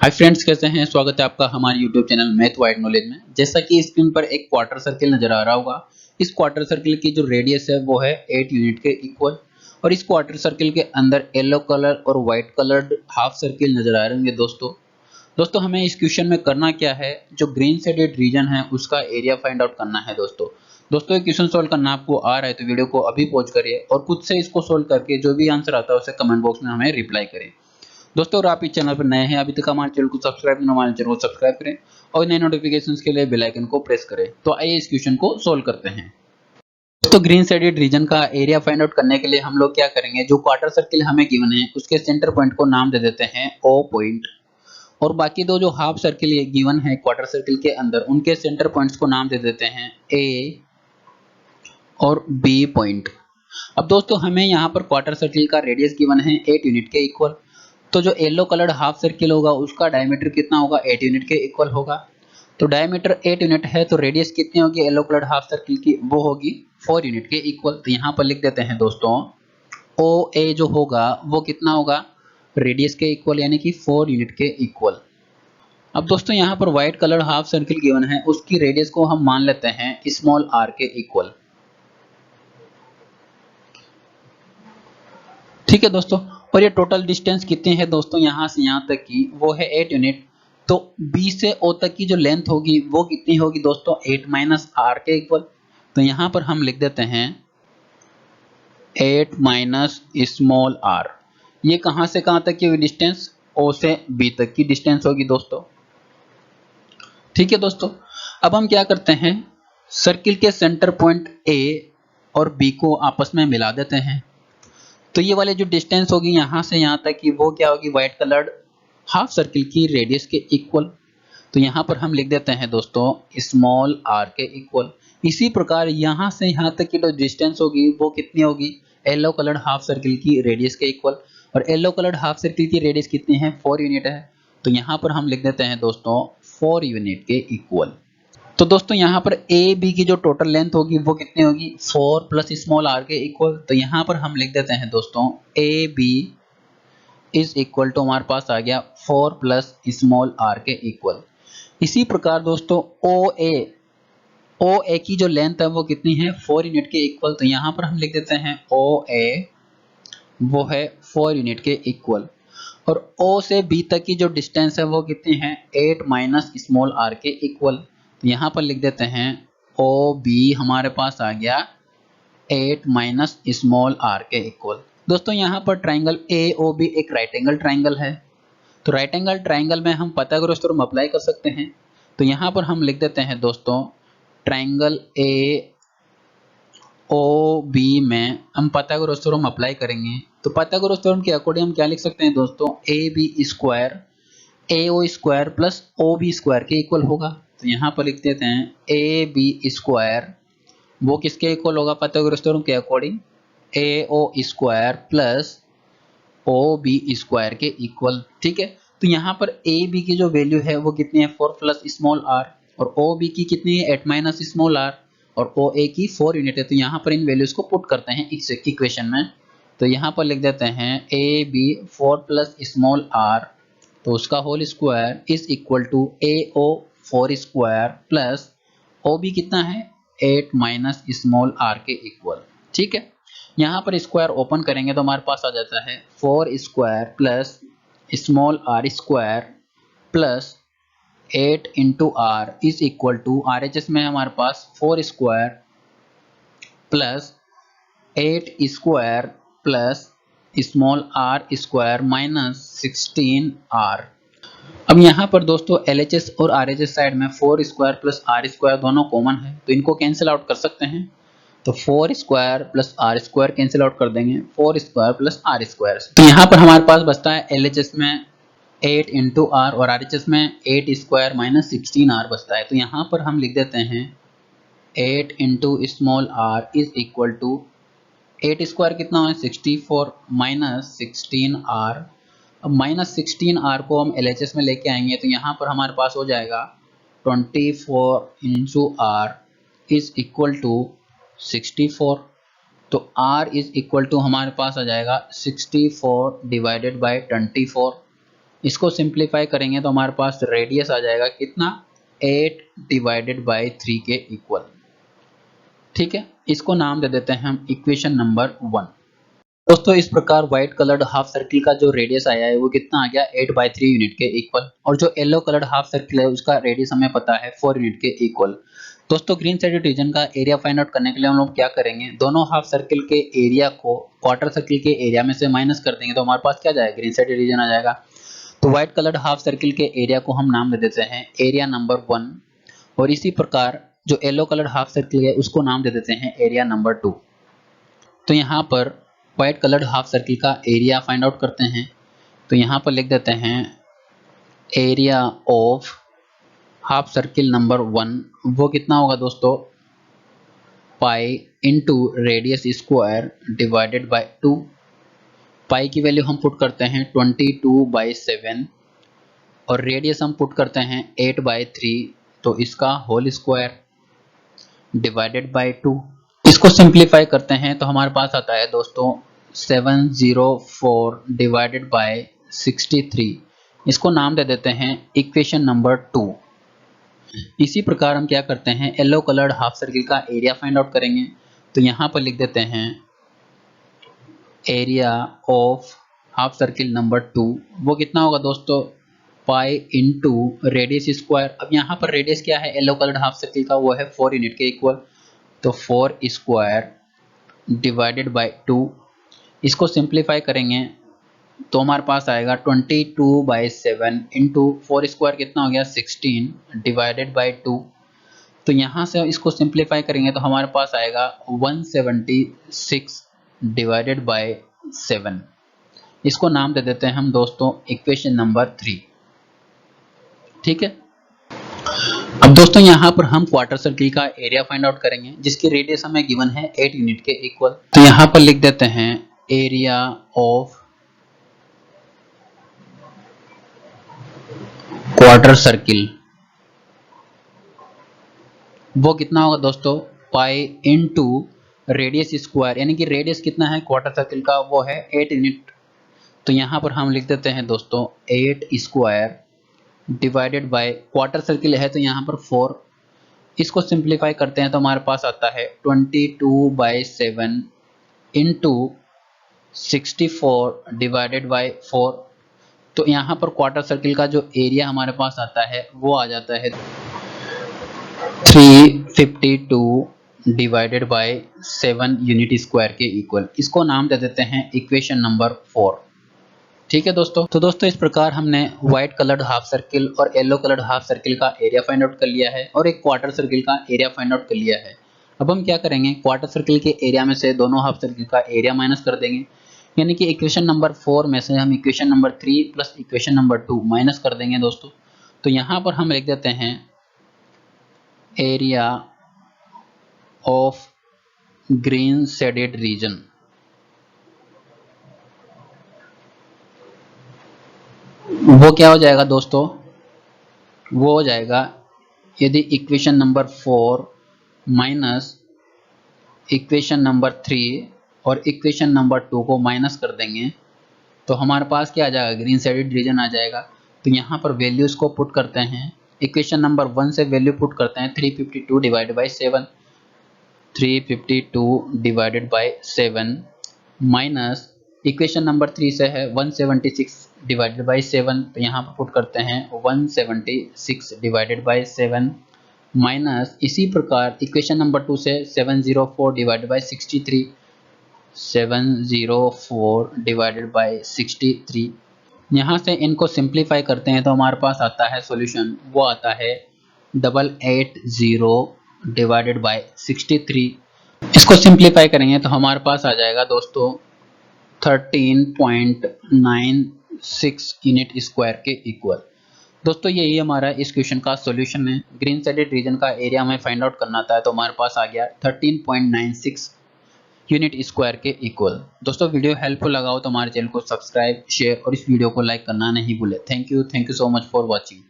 Hi friends, कैसे हैं। स्वागत है आपका हमारे YouTube channel math wide knowledge में। जैसा कि स्क्रीन पर एक क्वार्टर सर्किल नजर आ रहा होगा। इस क्वार्टर सर्किल की जो रेडियस है वो है 8 यूनिट के इक्वल। और इस क्वार्टर सर्किल के अंदर येलो कलर और व्हाइट कलर्ड हाफ सर्किल नजर आ रहे होंगे। दोस्तों हमें इस क्वेश्चन में करना क्या है, जो ग्रीन शेडेड रीजन है उसका एरिया फाइंड आउट करना है। दोस्तों ये क्वेश्चन सोल्व करना आपको आ रहा है तो वीडियो को अभी पॉज करिए और खुद से इसको सोल्व करके जो भी आंसर आता है उसे कमेंट बॉक्स में हमें रिप्लाई करें। दोस्तों अगर आप इस चैनल पर नए हैं, अभी तक हमारे चैनल को सब्सक्राइब नहीं, हमारे चैनल को सब्सक्राइब करें और नए नोटिफिकेशंस के लिए बेल आइकन को प्रेस करें। तो आइए इस क्वेश्चन को सोल्व करते हैं। दोस्तों ग्रीन शेडेड रीजन का एरिया फाइंड आउट करने के लिए हम लोग क्या करेंगे, जो क्वार्टर सर्किल हमें गिवन है उसके सेंटर पॉइंट को नाम दे देते हैं ओ पॉइंट। और बाकी दो जो हाफ सर्किल गिवन है क्वार्टर सर्किल के अंदर, उनके सेंटर पॉइंट्स को नाम दे देते हैं ए और बी पॉइंट। अब दोस्तों हमें यहाँ पर क्वार्टर सर्किल का रेडियस गिवन है 8 यूनिट के इक्वल। तो जो येलो कलर्ड हाफ सर्किल होगा उसका डायमीटर कितना होगा, 8 यूनिट के इक्वल होगा। तो डायमीटर 8 यूनिट है तो रेडियस कितनी होगी येलो कलर्ड हाफ सर्किल की, वो होगी 4 यूनिट के इक्वल। तो यहाँ पर लिख देते हैं दोस्तों ओ ए जो होगा वो कितना होगा, रेडियस के इक्वल, यानी कि 4 यूनिट के इक्वल। अब दोस्तों यहाँ पर white colour half circle given है, उसकी रेडियस को हम मान लेते हैं स्मॉल आर के इक्वल। ठीक है दोस्तों, और ये टोटल डिस्टेंस कितनी है दोस्तों, यहाँ से यहाँ तक की वो है 8 यूनिट। तो B से O तक की जो लेंथ होगी वो कितनी होगी दोस्तों, 8 माइनस आर के इक्वल। तो यहाँ पर हम लिख देते हैं 8 माइनस स्मॉल आर। ये कहाँ से कहाँ तक की डिस्टेंस, O से B तक की डिस्टेंस होगी दोस्तों। ठीक है दोस्तों, अब हम क्या करते हैं, सर्किल के सेंटर पॉइंट A और B को आपस में मिला देते हैं। तो ये वाले जो डिस्टेंस होगी यहाँ से यहाँ तक की वो क्या होगी, व्हाइट कलर्ड हाफ सर्किल की रेडियस के इक्वल। तो यहाँ पर हम लिख देते हैं दोस्तों स्मॉल आर के इक्वल। इसी प्रकार यहाँ से यहाँ तक की जो डिस्टेंस होगी वो कितनी होगी, येलो कलर्ड हाफ सर्किल की रेडियस के इक्वल। और येलो कलर्ड हाफ सर्किल की रेडियस कितनी है, 4 यूनिट है। तो यहाँ पर हम लिख देते हैं दोस्तों 4 यूनिट के इक्वल। तो दोस्तों यहाँ पर ए बी की जो टोटल लेंथ होगी वो कितनी होगी, 4 प्लस स्मॉल आर के इक्वल। तो यहाँ पर हम लिख देते हैं दोस्तों A B is equal to, हमारे पास आ गया 4 प्लस स्मॉल आर के इक्वल। इसी प्रकार दोस्तों ओ ए की जो लेंथ है वो कितनी है, 4 यूनिट के इक्वल। तो यहाँ पर हम लिख देते हैं ओ ए वो है 4 यूनिट के इक्वल। और ओ से बी तक की जो डिस्टेंस है वो कितनी है, 8 माइनस स्मॉल आर के इक्वल। तो यहाँ पर लिख देते हैं ओ बी हमारे पास आ गया 8 माइनस स्मॉल आर के इक्वल। दोस्तों यहाँ पर ट्राइंगल ए ओ बी एक राइट एंगल ट्राइंगल है। तो राइट एंगल ट्राइंगल में हम पाइथागोरस थ्योरम अप्लाई कर सकते हैं। तो यहाँ पर हम लिख देते हैं दोस्तों ट्राइंगल ए ओ बी में हम पाइथागोरस थ्योरम अप्लाई करेंगे। तो पाइथागोरस थ्योरम के अकॉर्डिंग हम क्या लिख सकते हैं दोस्तों, A B square A O square plus O B square के इक्वल होगा। तो यहाँ पर लिख देते हैं ए बी स्क्वायर वो किसके इक्वल होगा पाइथागोरस थ्योरम के according, A O square plus O B square के इक्वल। ठीक है, तो यहाँ पर ए बी की जो वैल्यू है वो कितनी है, 4 प्लस स्मॉल आर, और ओ बी की कितनी है, 8 माइनस स्मॉल आर, और ओ ए की 4 यूनिट है। तो यहाँ पर इन वैल्यूज को पुट करते हैं इस इक्वेशन में। तो यहाँ पर लिख देते हैं A B 4 plus small r, तो उसका whole square is equal to A O 4 square plus O B कितना है, 8 माइनस स्मॉल आर के इक्वल। ठीक है, यहाँ पर स्क्वायर ओपन करेंगे तो हमारे पास आ जाता है 4 square plus small r square plus 8 into r is equal to, R H S में हमारे पास 4 square plus 8 square plus small r square minus 16 r. अब यहाँ पर दोस्तों LHS और RHS साइड में 4 स्क्वायर प्लस आर स्क्वायर दोनों कॉमन है, तो इनको कैंसिल आउट कर सकते हैं। तो 4 square plus r square cancel out कर देंगे, 4 स्क्वायर प्लस आर स्क्वायर। तो यहाँ पर हमारे पास बचता है LHS में 8 इंटू आर और RHS में 8 स्क्वायर माइनस 16 आर बचता है। तो यहाँ पर हम लिख देते हैं 8 into small r is equal to 8 square कितना है, 64 माइनस 16 आर। अब माइनस 16 आर को हम LHS में लेके आएंगे तो यहाँ पर हमारे पास हो जाएगा 24 into r is equal to 64। तो R इज इक्वल टू हमारे पास आ जाएगा 64 डिवाइडेड बाय 24। इसको सिंप्लीफाई करेंगे तो हमारे पास रेडियस आ जाएगा कितना, 8 डिवाइडेड बाई 3 के इक्वल। ठीक है, इसको नाम दे देते हैं हम इक्वेशन नंबर 1। दोस्तों इस प्रकार व्हाइट कलर्ड हाफ सर्किल का जो रेडियस आया है वो कितना आ गया, 8/3 यूनिट के इक्वल। और जो येलो कलर्ड हाफ सर्किल है उसका रेडियस हमें पता है 4 यूनिट के इक्वल। दोस्तों ग्रीन साइडेड रीजन का एरिया फाइंड आउट करने के लिए हम लोग क्या करेंगे, दोनों हाफ सर्किल के एरिया को क्वार्टर सर्किल के एरिया में से माइनस कर देंगे तो हमारे पास क्या जाएगा, ग्रीन साइडेड रीजन आ जाएगा। तो व्हाइट कलर्ड हाफ सर्किल के एरिया को हम नाम दे देते हैं एरिया नंबर 1, और इसी प्रकार जो येलो कलर्ड हाफ सर्किल है उसको नाम दे देते हैं एरिया नंबर 2। तो यहाँ पर व्हाइट कलर्ड हाफ सर्किल का एरिया फाइंड आउट करते हैं, तो यहाँ पर लिख देते हैं area of half circle number 1, वो कितना होगा दोस्तों, pi into radius square divided by 2। पाई की वैल्यू हम पुट करते हैं 22/7 और रेडियस हम पुट करते हैं 8/3, तो इसका होल स्क्वायर डिवाइडेड बाय 2। इसको सिंप्लीफाई करते हैं तो हमारे पास आता है दोस्तों 704 डिवाइडेड बाय 63। इसको नाम दे देते हैं इक्वेशन नंबर 2। इसी प्रकार हम क्या करते हैं, येलो कलर्ड हाफ सर्किल का एरिया फाइंड आउट करेंगे, तो यहाँ पर लिख देते हैं area of half circle number 2, वो कितना होगा दोस्तों, पाई इंटू रेडियस स्क्वायर। अब यहाँ पर रेडियस क्या है येलो कलर्ड हाफ सर्किल का, वो है 4 यूनिट के इक्वल, तो 4 स्क्वायर डिवाइडेड बाय 2। इसको सिंप्लीफाई करेंगे तो हमारे पास आएगा 22/7 इंटू 4 स्क्वायर कितना हो गया, 16 डिवाइडेड बाय 2। तो यहाँ से इसको सिंप्लीफाई करेंगे तो हमारे पास आएगा 176 डिवाइडेड बाय 7। इसको नाम दे देते हैं हम दोस्तों इक्वेशन नंबर 3। ठीक है, अब दोस्तों यहाँ पर हम क्वार्टर सर्किल का एरिया फाइंड आउट करेंगे जिसकी रेडियस हमें गिवन है 8 यूनिट के इक्वल। तो यहाँ पर लिख देते हैं एरिया ऑफ क्वार्टर सर्किल, वो कितना होगा दोस्तों, पाई इंटू रेडियस स्क्वायर, यानी कि रेडियस कितना है क्वार्टर सर्किल का, वो है 8 यूनिट। तो यहाँ पर हम लिख देते हैं दोस्तों 8 square divided by, quarter circle है तो यहाँ पर 4। इसको सिंप्लीफाई करते हैं तो हमारे पास आता है 22/7 इंटू 64 डिवाइडेड बाय 4। तो यहाँ पर क्वार्टर सर्किल का जो एरिया हमारे पास आता है वो आ जाता है 352 डिवाइडेड बाय 7 यूनिट स्क्वायर के इक्वल। इसको नाम दे देते हैं इक्वेशन नंबर 4। ठीक है दोस्तों, तो दोस्तों इस प्रकार हमने व्हाइट कलर्ड हाफ सर्किल और येलो कलर्ड हाफ सर्किल का एरिया फाइंड आउट कर लिया है और एक क्वार्टर सर्किल का एरिया फाइंड आउट कर लिया है। अब हम क्या करेंगे, क्वार्टर सर्किल के एरिया में से दोनों हाफ सर्किल का एरिया माइनस कर देंगे, यानी कि इक्वेशन नंबर 4 में से हम equation number 3 plus equation number 2 minus कर देंगे दोस्तों। तो यहाँ पर हम लिख देते हैं area of green shaded region, वो क्या हो जाएगा दोस्तों, वो हो जाएगा यदि equation number 4 minus equation number 3 और इक्वेशन नंबर 2 को माइनस कर देंगे तो हमारे पास क्या आ जाएगा, ग्रीन शेडेड रीजन आ जाएगा। तो यहाँ पर वैल्यूज को पुट करते हैं, इक्वेशन नंबर 1 से वैल्यू पुट करते हैं 352 divided by 7, 352 divided by 7 minus equation number 3 से है 176 डिवाइडेड बाय 7, तो यहाँ पर पुट करते हैं 176 डिवाइडेड बाय 7 माइनस इसी प्रकार इक्वेशन नंबर 2 से 704 डिवाइडेड बाय 63, 704 डिवाइडेड बाय 63। यहाँ से इनको सिंप्लीफाई करते हैं तो हमारे पास आता है सॉल्यूशन, वो आता है 880 डिवाइडेड बाय 63। इसको सिंप्लीफाई करेंगे तो हमारे पास आ जाएगा दोस्तों 13.96 यूनिट स्क्वायर के इक्वल। दोस्तों यही हमारा इस क्वेश्चन का सॉल्यूशन है। ग्रीन शेडेड रीजन का एरिया हमें फाइंड आउट करना था तो हमारे पास आ गया 13.96 यूनिट स्क्वायर के इक्वल। दोस्तों वीडियो हेल्पफुल लगा हो तो हमारे चैनल को सब्सक्राइब, शेयर और इस वीडियो को लाइक करना नहीं भूले। Thank you so much for watching.